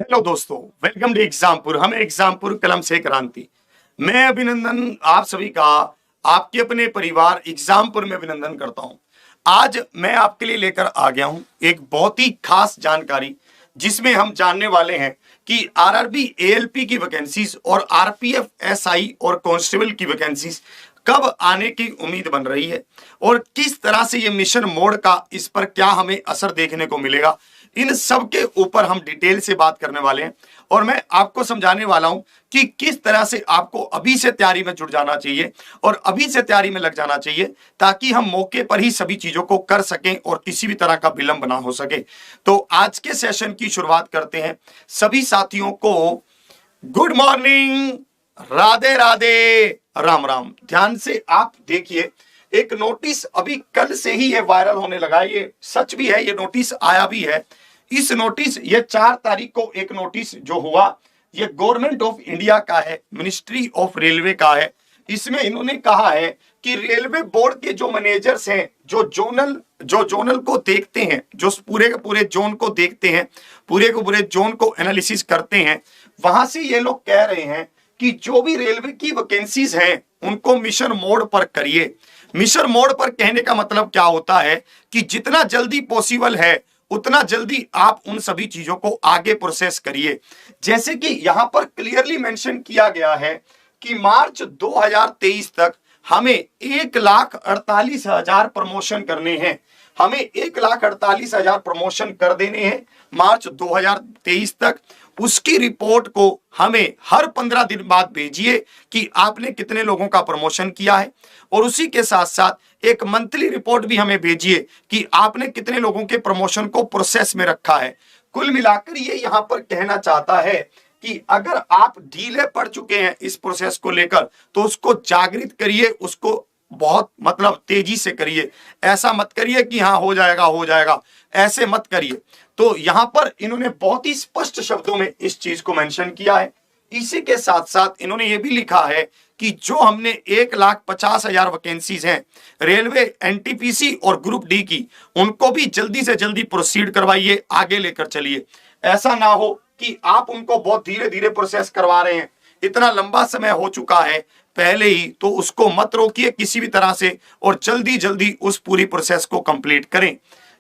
Hello दोस्तों, welcome to Exampur. हम एग्जामपुर कलम से क्रांति। मैं अभिनंदन आप सभी का आपके अपने परिवार एग्जामपुर में अभिनंदन करता हूं। आज मैं आपके लिए लेकर आ गया हूं एक बहुत ही खास जानकारी, जिसमें हम जानने वाले हैं कि आरआरबी एएलपी की वैकेंसीज और आरपीएफ एसआई और कांस्टेबल की वैकेंसीज कब आने की उम्मीद बन रही है और किस तरह से ये मिशन मोड का इस पर क्या हमें असर देखने को मिलेगा। इन सब के ऊपर हम डिटेल से बात करने वाले हैं और मैं आपको समझाने वाला हूं कि किस तरह से आपको अभी से तैयारी में जुट जाना चाहिए और अभी से तैयारी में लग जाना चाहिए, ताकि हम मौके पर ही सभी चीजों को कर सकें और किसी भी तरह का विलंब ना हो सके। तो आज के सेशन की शुरुआत करते हैं। सभी साथियों को गुड मॉर्निंग, राधे राधे, राम राम। ध्यान से आप देखिए, एक नोटिस अभी कल से ही ये वायरल होने लगा है। ये सच भी है, ये नोटिस आया भी है। इस नोटिस ये 4 तारीख को एक नोटिस जो हुआ, ये गवर्नमेंट ऑफ इंडिया का है, मिनिस्ट्री ऑफ रेलवे का है। इसमें इन्होंने कहा है कि रेलवे बोर्ड के जो मैनेजर्स हैं, जो जोनल को देखते हैं, जो पूरे के पूरे जोन को देखते हैं, पूरे के पूरे जोन को एनालिसिस करते हैं, वहां से ये लोग कह रहे हैं कि जो भी रेलवे की वैकेंसीज हैं उनको मिशन मोड पर करिए। मिशन मोड पर कहने का मतलब क्या होता है कि जितना जल्दी पॉसिबल है उतना जल्दी आप उन सभी चीजों को आगे प्रोसेस करिए। जैसे कि यहां पर क्लियरली मेंशन किया गया है कि मार्च 2023 तक हमें 1,48,000 प्रमोशन करने हैं। हमें 1,48,000 प्रमोशन कर देने हैं मार्च 2023 तक। उसकी रिपोर्ट को हमें हर 15 दिन बाद भेजिए कि आपने कितने लोगों का प्रमोशन किया है, और उसी के साथ साथ एक मंथली रिपोर्ट भी हमें भेजिए कि आपने कितने लोगों के प्रमोशन को प्रोसेस में रखा है। कुल मिलाकर ये यहां पर कहना चाहता है कि अगर आप ढीले पड़ चुके हैं इस प्रोसेस को लेकर, तो उसको जागृत करिए, उसको बहुत तेजी से करिए। ऐसा मत करिए कि हाँ हो जाएगा, ऐसे मत करिए। तो यहां पर इन्होंने बहुत ही स्पष्ट शब्दों में इस चीज को मेंशन किया है। इसी के साथ साथ इन्होंने ये भी लिखा है कि जो हमने 1,50,000 वैकेंसीज हैं रेलवे एनटीपीसी और ग्रुप डी की, उनको भी जल्दी से जल्दी प्रोसीड करवाइए, आगे लेकर चलिए। ऐसा ना हो कि आप उनको बहुत धीरे धीरे प्रोसेस करवा रहे हैं। इतना लंबा समय हो चुका है पहले ही, तो उसको मत रोकिए किसी भी तरह से और जल्दी जल्दी उस पूरी प्रोसेस को कंप्लीट करें।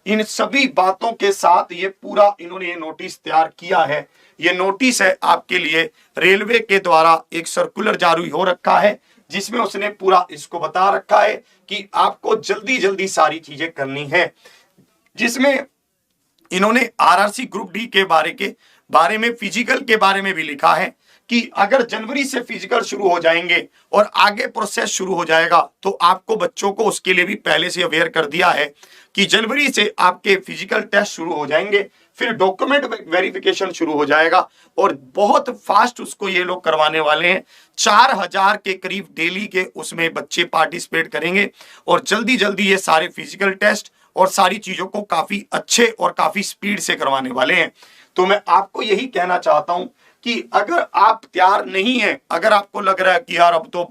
इन सभी बातों के साथ ये पूरा इन्होंने नोटिस तैयार किया है। ये नोटिस है आपके लिए, रेलवे के द्वारा एक सर्कुलर जारी हो रखा है, जिसमें उसने पूरा इसको बता रखा है कि आपको जल्दी जल्दी सारी चीजें करनी है। जिसमें इन्होंने आरआरसी ग्रुप डी के बारे में फिजिकल के बारे में भी लिखा है कि अगर जनवरी से फिजिकल शुरू हो जाएंगे और आगे प्रोसेस शुरू हो जाएगा, तो आपको बच्चों को उसके लिए भी पहले से अवेयर कर दिया है कि जनवरी से आपके फिजिकल टेस्ट शुरू हो जाएंगे, फिर डॉक्यूमेंट वेरिफिकेशन शुरू हो जाएगा और बहुत फास्ट उसको ये लोग करवाने वाले हैं। 4,000 के करीब डेली के उसमें बच्चे पार्टिसिपेट करेंगे और जल्दी जल्दी ये सारे फिजिकल टेस्ट और सारी चीजों को काफी अच्छे और काफी स्पीड से करवाने वाले हैं। तो मैं आपको यही कहना चाहता हूं कि अगर आप तैयार नहीं हैं, अगर आपको लग रहा है कि यार अभी तो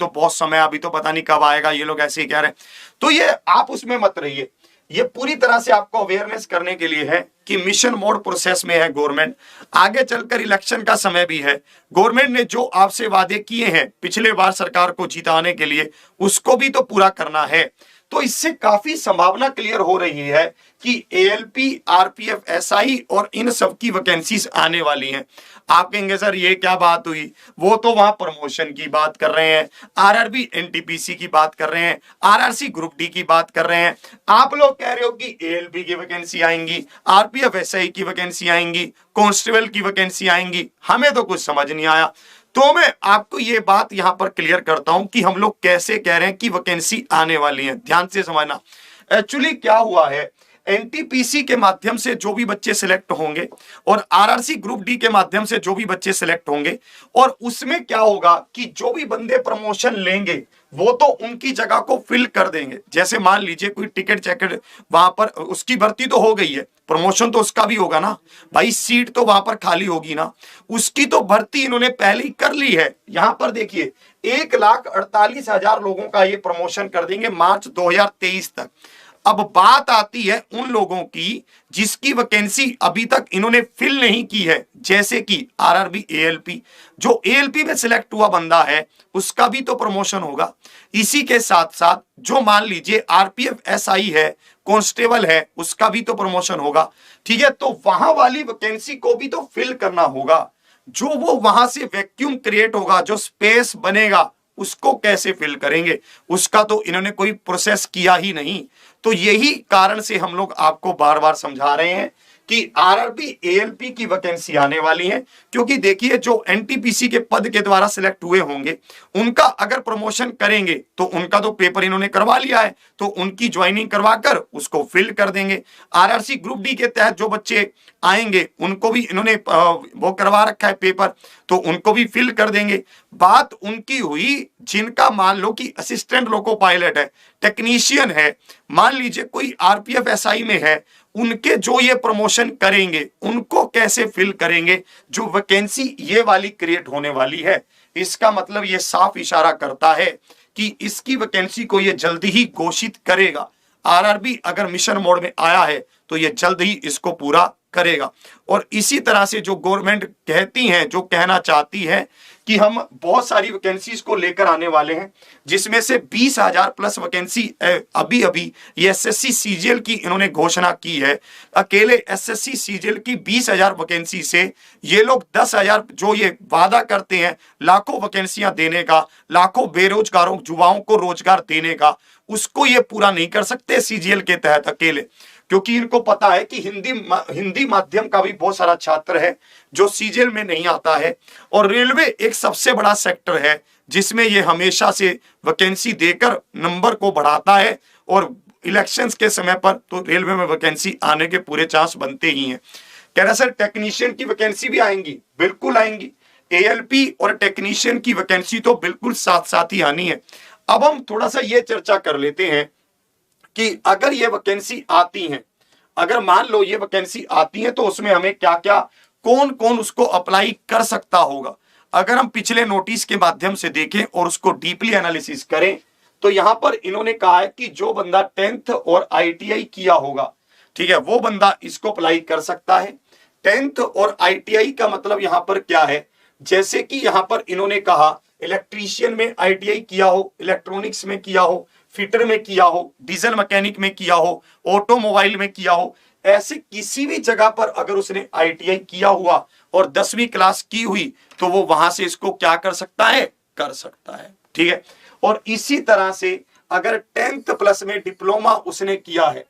बहुत समय, अभी तो पता नहीं कब आएगा, ये लोग ऐसे ही कह रहे हैं, तो ये आप उसमें मत रहिए। ये पूरी तरह से आपको अवेयरनेस करने के लिए है कि मिशन मोड प्रोसेस में है गवर्नमेंट। आगे चलकर इलेक्शन का समय भी है। गवर्नमेंट ने जो आपसे वादे किए हैं पिछले बार सरकार को जिताने के लिए, उसको भी तो पूरा करना है। तो इससे काफी संभावना क्लियर हो रही है कि एएलपी, आरपीएफ, एसआई और इन सब की वैकेंसीज आने वाली हैं। आप कहेंगे सर ये क्या बात हुई, वो तो वहां प्रमोशन की बात कर रहे हैं, आरआरबी एनटीपीसी की बात कर रहे हैं, आरआरसी ग्रुप डी की बात कर रहे हैं। आप लोग कह रहे हो कि एएलपी की वैकेंसी आएंगी, आरपीएफ एसआई की वैकेंसी आएंगी, कांस्टेबल की वैकेंसी आएंगी। हमें तो कुछ समझ नहीं आया। तो मैं आपको ये बात यहां पर क्लियर करता हूं कि हम लोग कैसे कह रहे हैं कि वैकेंसी आने वाली है। ध्यान से समझना। एक्चुअली क्या हुआ है, एनटीपीसी के माध्यम से जो भी बच्चे सिलेक्ट होंगे और आरआरसी ग्रुप डी के माध्यम से जो भी बच्चे सिलेक्ट होंगे, और उसमें क्या होगा कि जो भी बंदे प्रमोशन लेंगे वो तो उनकी जगह को फिल कर देंगे। जैसे मान लीजिए कोई टिकट चैकेट वहां पर, उसकी भर्ती तो हो गई है, प्रमोशन तो उसका भी होगा ना भाई, सीट तो वहां पर खाली होगी ना, उसकी तो भर्ती इन्होंने पहले ही कर ली है। यहां पर देखिए 1,48,000 लोगों का ये प्रमोशन कर देंगे मार्च 2023 तक। अब बात आती है उन लोगों की जिसकी वैकेंसी अभी तक इन्होंने फिल नहीं की है, जैसे कि आरआरबी एएलपी। जो एएलपी में सिलेक्ट हुआ बंदा है उसका भी तो प्रमोशन होगा। इसी के साथ साथ जो मान लीजिए आरपीएफ एसआई है, कांस्टेबल है, उसका भी तो प्रमोशन होगा। ठीक है, तो वहां वाली वैकेंसी को भी तो फिल करना होगा। जो वो वहां से वैक्यूम क्रिएट होगा, जो स्पेस बनेगा, उसको कैसे फिल करेंगे? उसका तो इन्होंने कोई प्रोसेस किया ही नहीं। तो यही कारण से हम लोग आपको बार बार समझा रहे हैं कि आरआरबी एएलपी की वैकेंसी आने वाली है। क्योंकि देखिए जो एनटीपीसी के पद के द्वारा सिलेक्ट हुए होंगे उनका अगर प्रमोशन करेंगे तो उनका तो पेपर इन्होंने करवा लिया है, तो उनकी ज्वाइनिंग करवाकर उसको फिल कर देंगे। आरआरसी ग्रुप डी के तहत जो बच्चे आएंगे उनको भी इन्होंने वो करवा रखा है पेपर, तो उनको भी फिल कर देंगे। बात उनकी हुई जिनका मान लो कि असिस्टेंट लोको पायलट है, टेक्नीशियन है, मान लीजिए कोई आरपीएफ एसआई में है, उनके जो ये प्रमोशन करेंगे उनको कैसे फिल करेंगे? जो वैकेंसी ये वाली क्रिएट होने वाली है, इसका मतलब ये साफ इशारा करता है कि इसकी वैकेंसी को ये जल्दी ही घोषित करेगा। आरआरबी अगर मिशन मोड में आया है तो ये जल्द ही इसको पूरा करेगा। और इसी तरह से जो गवर्नमेंट कहती है, जो कहना चाहती है कि हम बहुत सारी वैकेंसीज को लेकर आने वाले हैं, जिसमें से 20,000 प्लस वैकेंसी अभी अभी ये एसएससी सीजीएल की इन्होंने घोषणा की है। अकेले एसएससी सीजीएल की 20,000 वैकेंसी से ये लोग 10,000 जो ये वादा करते हैं लाखों वैकेंसियां देने का, लाखों बेरोजगारों युवाओं को रोजगार देने का, उसको ये पूरा नहीं कर सकते सीजीएल के तहत अकेले। क्योंकि इनको पता है कि हिंदी माध्यम का भी बहुत सारा छात्र है जो सीजीएल में नहीं आता है। और रेलवे एक सबसे बड़ा सेक्टर है जिसमें ये हमेशा से वैकेंसी देकर नंबर को बढ़ाता है, और इलेक्शंस के समय पर तो रेलवे में वैकेंसी आने के पूरे चांस बनते ही हैं। कह रहा सर टेक्नीशियन की वैकेंसी भी आएंगी? बिल्कुल आएंगी। एएलपी और टेक्नीशियन की वैकेंसी तो बिल्कुल साथ साथ ही आनी है। अब हम थोड़ा सा ये चर्चा कर लेते हैं कि अगर ये वैकेंसी आती हैं, अगर मान लो ये वैकेंसी आती है तो उसमें हमें क्या क्या, कौन कौन उसको अप्लाई कर सकता होगा। अगर हम पिछले नोटिस के माध्यम से देखें और उसको डीपली एनालिसिस करें तो यहां पर इन्होंने कहा है कि जो बंदा 10th और आईटीआई किया होगा, ठीक है, वो बंदा इसको अप्लाई कर सकता है। 10th और आईटीआई का मतलब यहां पर क्या है? जैसे कि यहां पर इन्होंने कहा इलेक्ट्रीशियन में आईटीआई किया हो, इलेक्ट्रॉनिक्स में किया हो, फिटर में किया हो, डीजल मैकेनिक में किया हो, ऑटोमोबाइल में किया हो, ऐसे किसी भी जगह पर अगर उसने आईटीआई किया हुआ और 10वीं क्लास की हुई तो वो वहां से इसको क्या कर सकता है? कर सकता है। ठीक है, और इसी तरह से अगर 10th प्लस में डिप्लोमा उसने किया है,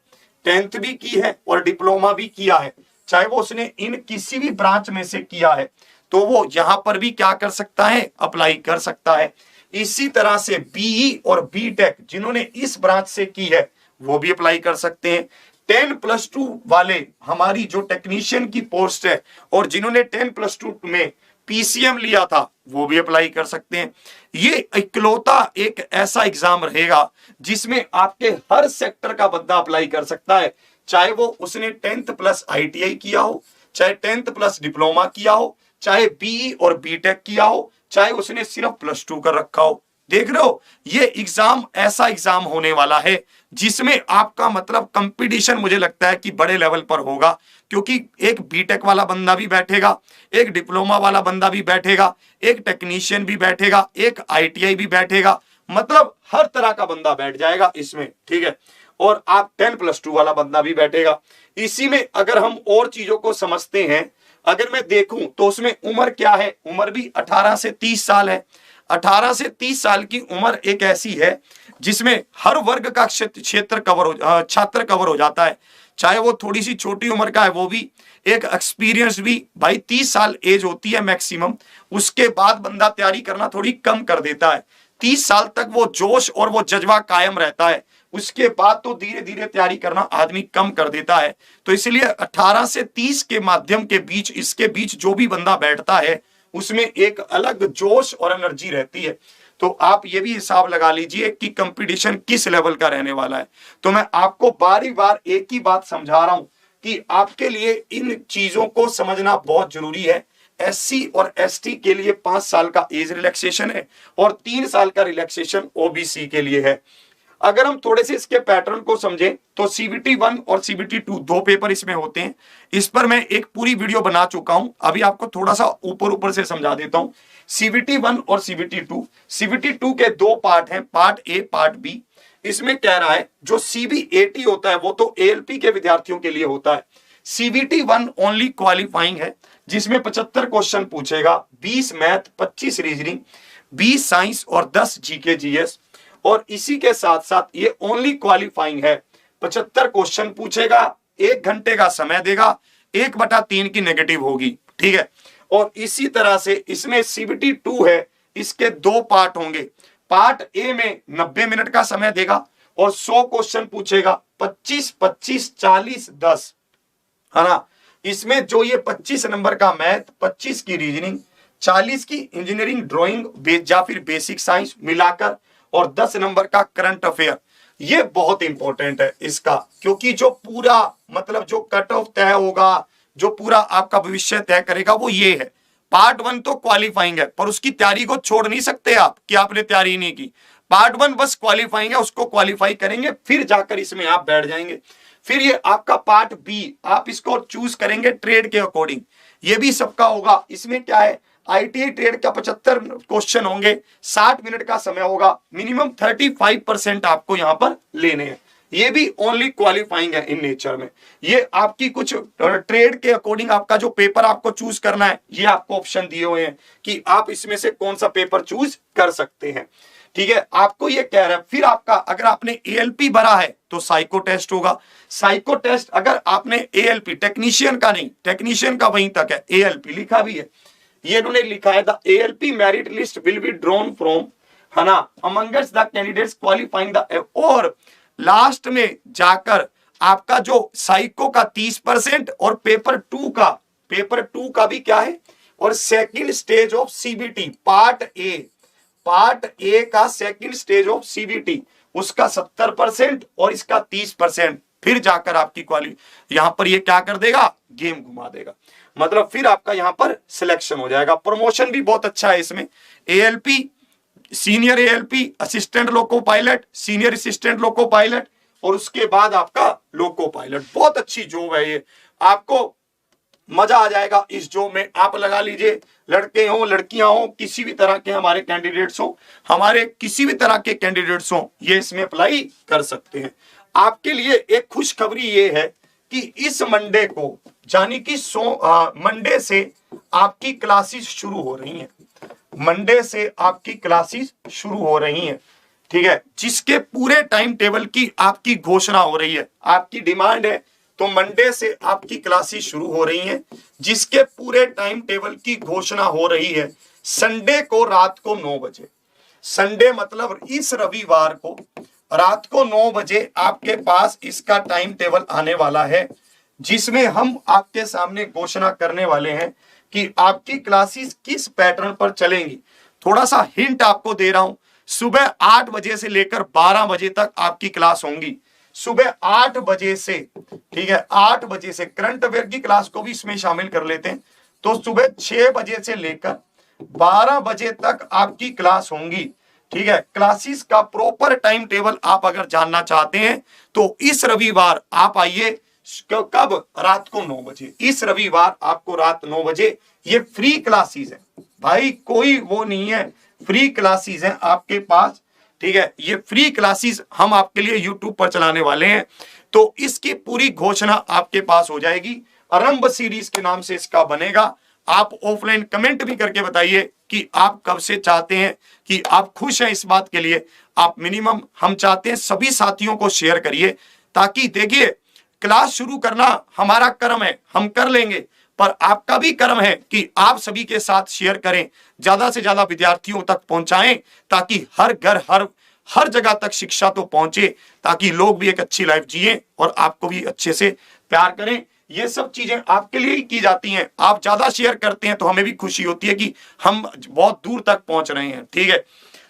10th भी की है और डिप्लोमा भी किया है, चाहे वो उसने इन किसी भी ब्रांच में से किया है, तो वो यहां पर भी क्या कर सकता है? अप्लाई कर सकता है। इसी तरह से बीई और बीटेक जिन्होंने इस ब्रांच से की है वो भी अप्लाई कर सकते हैं। 10+2 वाले हमारी जो टेक्नीशियन की पोस्ट है और जिन्होंने 10+2 में पीसीएम लिया था वो भी अप्लाई कर सकते हैं। ये इकलौता एक ऐसा एग्जाम रहेगा जिसमें आपके हर सेक्टर का बंदा अप्लाई कर सकता है, चाहे वो उसने 10th प्लस आईटीआई किया हो, चाहे 10th प्लस डिप्लोमा किया हो, चाहे बीई और बीटेक किया हो, चाहे उसने सिर्फ +2 कर रखा हो। देख रहे हो, ये एग्जाम ऐसा एग्जाम होने वाला है जिसमें आपका मतलब कंपटीशन मुझे लगता है कि बड़े लेवल पर होगा, क्योंकि एक बीटेक वाला बंदा भी बैठेगा, एक डिप्लोमा वाला बंदा भी बैठेगा, एक टेक्नीशियन भी बैठेगा, एक आईटीआई भी बैठेगा, मतलब हर तरह का बंदा बैठ जाएगा इसमें। ठीक है, और आप 10+2 वाला बंदा भी बैठेगा। इसी में अगर हम और चीजों को समझते हैं, अगर मैं देखूं तो उसमें उम्र क्या है? उम्र भी 18 से 30 साल है। 18 से 30 साल की उम्र एक ऐसी है जिसमें हर वर्ग का छात्र कवर हो जाता है, चाहे वो थोड़ी सी छोटी उम्र का है वो भी, एक एक्सपीरियंस भी। भाई 30 साल एज होती है मैक्सिमम, उसके बाद बंदा तैयारी करना थोड़ी कम कर देता है। 30 साल तक वो जोश और वो जज्बा कायम रहता है, उसके बाद तो धीरे धीरे तैयारी करना आदमी कम कर देता है। तो इसलिए 18 से 30 के माध्यम के बीच, इसके बीच जो भी बंदा बैठता है उसमें एक अलग जोश और एनर्जी रहती है। तो आप ये भी हिसाब लगा लीजिए कि कंपटीशन किस लेवल का रहने वाला है। तो मैं आपको बारी बार एक ही बात समझा रहा हूं कि आपके लिए इन चीजों को समझना बहुत जरूरी है। एससी और एसटी के लिए 5 साल का एज रिलैक्सेशन है और 3 साल का रिलैक्सेशन ओबीसी के लिए है। अगर हम थोड़े से इसके पैटर्न को समझें तो CBT 1 और CBT 2 दो पेपर इसमें होते हैं। इस पर मैं एक पूरी वीडियो बना चुका हूं, अभी आपको थोड़ा सा ऊपर ऊपर से समझा देता हूं। CBT 1 और CBT 2, CBT 2 के दो पार्ट हैं, पार्ट ए पार्ट बी। इसमें कह रहा है जो CBAT होता है वो तो ALP के विद्यार्थियों के लिए होता है। CBT 1 ओनली क्वालिफाइंग है, जिसमें 75 क्वेश्चन पूछेगा, 20 मैथ, 25 रीजनिंग, 20 साइंस और 10 GK GS। और इसी के साथ साथ ये ओनली क्वालिफाइंग है, 75 क्वेश्चन पूछेगा, 1 घंटे का समय देगा, 1/3 की नेगेटिव होगी, ठीक है। और इसी तरह से इसमें CBT 2 है, इसके दो पार्ट होंगे। पार्ट ए में 90 मिनट का समय देगा और 100 क्वेश्चन पूछेगा, 25, 25, 40, 10, है ना। इसमें जो ये 25 नंबर का मैथ, 25 की रीजनिंग, 40 की इंजीनियरिंग ड्राइंग या फिर बेसिक साइंस मिलाकर और 10 नंबर का करंट अफेयर, ये बहुत इंपॉर्टेंट है इसका, क्योंकि जो पूरा मतलब जो कट ऑफ तय होगा, जो पूरा आपका भविष्य तय करेगा वो ये है। पार्ट 1 तो क्वालिफाइंग है, पर उसकी तैयारी को छोड़ नहीं सकते आप कि आपने तैयारी नहीं की। पार्ट 1 बस क्वालिफाइंग है, उसको क्वालिफाई करेंगे फिर जाकर इसमें आप बैठ जाएंगे। फिर ये आपका पार्ट बी, आप इसको चूज करेंगे ट्रेड के अकॉर्डिंग, ये भी सबका होगा। इसमें क्या है, ITI ट्रेड का 75 क्वेश्चन होंगे, 60 मिनट का समय होगा, मिनिमम 35% आपको यहां पर लेने हैं। ये भी ओनली क्वालिफाइंग है इन नेचर में। ये आपकी कुछ ट्रेड के अकॉर्डिंग आपका जो पेपर आपको चूज करना है, ये आपको ऑप्शन दिए हुए हैं कि आप इसमें से कौन सा पेपर चूज कर सकते हैं, ठीक है। आपको ये कह रहा है फिर आपका, अगर आपने ALP भरा है तो साइको टेस्ट होगा। साइको टेस्ट अगर आपने ALP, टेक्नीशियन का नहीं, टेक्नीशियन का वहीं तक है, ALP लिखा भी है, ये इन्होंने लिखा है the ALP merit list will be drawn from, है ना, amongst the candidates qualifying the, और लास्ट में जाकर आपका जो साइको का 30% और पेपर 2 का भी क्या है, और second stage of CBT part A का सेकंड स्टेज ऑफ CBT उसका 70% और इसका 30%, फिर जाकर आपकी यहां पर ये क्या कर देगा, गेम घुमा देगा, मतलब फिर आपका यहां पर सिलेक्शन हो जाएगा। प्रमोशन भी बहुत अच्छा है इसमें, ALP, senior ALP, assistant loco pilot, senior assistant loco pilot, और उसके बाद आपका लोको पायलट। बहुत अच्छी जॉब है ये, आपको मजा आ जाएगा इस जॉब में। आप लगा लीजिए, लड़के हो लड़कियां हो, किसी भी तरह के हमारे कैंडिडेट्स हो, हमारे किसी भी तरह के कैंडिडेट्स हो, ये इसमें अप्लाई कर सकते हैं। आपके लिए एक खुशखबरी ये है कि इस मंडे को, यानी कि मंडे से आपकी क्लासेस शुरू हो रही हैं, मंडे से आपकी क्लासेस शुरू हो रही हैं, ठीक है, जिसके पूरे टाइम टेबल की आपकी घोषणा हो रही है। आपकी डिमांड है तो मंडे से आपकी क्लासेस शुरू हो रही हैं, जिसके पूरे टाइम टेबल की घोषणा हो रही है संडे को रात को 9 बजे। संडे मतलब इस रविवार को रात को 9 बजे आपके पास इसका टाइम टेबल आने वाला है, जिसमें हम आपके सामने घोषणा करने वाले हैं कि आपकी क्लासेस किस पैटर्न पर चलेंगी। थोड़ा सा हिंट आपको दे रहा हूं, सुबह 8 बजे से लेकर 12 बजे तक आपकी क्लास होंगी। सुबह 8 बजे से, ठीक है, 8 बजे से करंट अफेयर की क्लास को भी इसमें शामिल कर लेते हैं, तो सुबह 6 बजे से लेकर 12 बजे तक आपकी क्लास होंगी, ठीक है। क्लासेस का प्रॉपर टाइम टेबल आप अगर जानना चाहते हैं तो इस रविवार आप आइए, कब, रात को 9 बजे। इस रविवार आपको रात 9 बजे ये फ्री क्लासेस है भाई, कोई वो नहीं है, फ्री क्लासेस हैं आपके पास, ठीक है। ये फ्री क्लासेस हम आपके लिए YouTube पर चलाने वाले हैं, तो इसकी पूरी घोषणा आपके पास हो जाएगी। आरंभ सीरीज के नाम से इसका बनेगा। आप ऑफलाइन कमेंट भी करके बताइए कि आप कब से चाहते हैं, कि आप खुश हैं इस बात के लिए। आप मिनिमम, हम चाहते हैं सभी साथियों को शेयर करिए, ताकि देखिए क्लास शुरू करना हमारा कर्म है, हम कर लेंगे, पर आपका भी कर्म है कि आप सभी के साथ शेयर करें, ज्यादा से ज्यादा विद्यार्थियों तक पहुंचाएं, ताकि हर घर हर जगह तक शिक्षा तो पहुंचे, ताकि लोग भी एक अच्छी लाइफ जिए और आपको भी अच्छे से प्यार करें। ये सब चीजें आपके लिए ही की जाती हैं। आप ज्यादा शेयर करते हैं तो हमें भी खुशी होती है कि हम बहुत दूर तक पहुंच रहे हैं, ठीक है।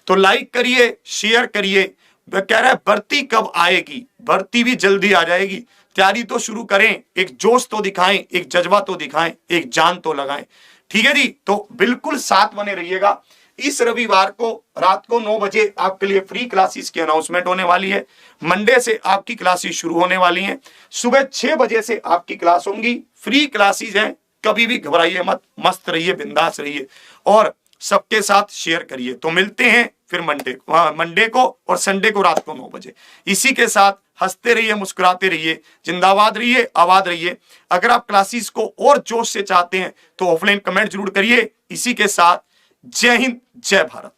तो लाइक करिए, शेयर करिए। वह कह रहा है भर्ती कब आएगी, भर्ती भी जल्दी आ जाएगी, तैयारी तो शुरू करें, एक जोश तो दिखाएं, एक जज्बा तो दिखाएं, एक जान तो लगाएं, ठीक है जी। तो बिल्कुल साथ बने रहिएगा। इस रविवार को रात को 9 बजे आपके लिए फ्री क्लासेस की अनाउंसमेंट होने वाली है। मंडे से आपकी क्लासेस शुरू होने वाली हैं। सुबह 6 बजे से आपकी क्लास होंगी, फ्री क्लासेस हैं। कभी भी घबराइए मत, मस्त रहिए, बिंदास रहिए और सबके साथ शेयर करिए। तो मिलते हैं फिर मंडे को और संडे को रात को 9 बजे। इसी के साथ हंसते रहिए, मुस्कुराते रहिए, जिंदाबाद रहिए, आबाद रहिए। अगर आप क्लासेस को और जोश से चाहते हैं तो ऑफलाइन कमेंट जरूर करिए। इसी के साथ जय हिंद, जय भारत।